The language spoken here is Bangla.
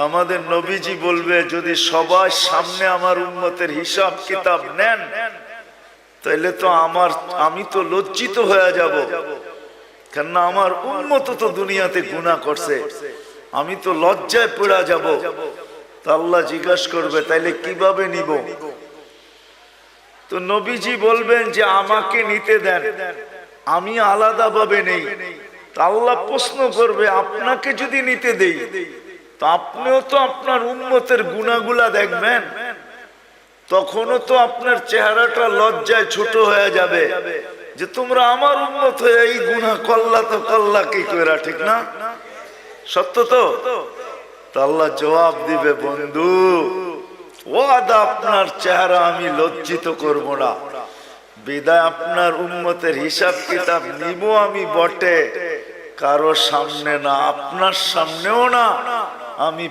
আমাদের নবীজি বলবে যদি সবার সামনে আমার উম্মতের হিসাব কিতাব নেন তাহলে তো আমি তো লজ্জিত হয়ে যাব, কেননা আমার উম্মত তো দুনিয়াতে গুনাহ করছে, আমি তো লজ্জায় পড়ে যাব। তো আল্লাহ জিজ্ঞাসা করবে তাইলে কিভাবে নিব? তো নবীজি বলবেন যে আমাকে নিতে দেন, আমি আলাদা ভাবে নেই। তো আল্লাহ প্রশ্ন করবে আপনাকে যদি নিতে দেই তো আপনিও তো আপনার উম্মতের গুনাহগুলা দেখবেন, তখনও তো আপনার চেহারাটা লজ্জায় ছোট হয়ে যাবে যে তোমরা আমার উম্মত হয়ে এই গুনাহ করলা, তো করলা কি করে, ঠিক না? সত্য তো? তো আল্লাহ জবাব দিবে বন্ধু ওয়াদা আপনার চেহারা আমি লজ্জিত করব না, বিদায় আপনার উম্মতের হিসাব কিতাব নিব আমি বটে, কারো সামনে না, আপনার সামনেও না, আমি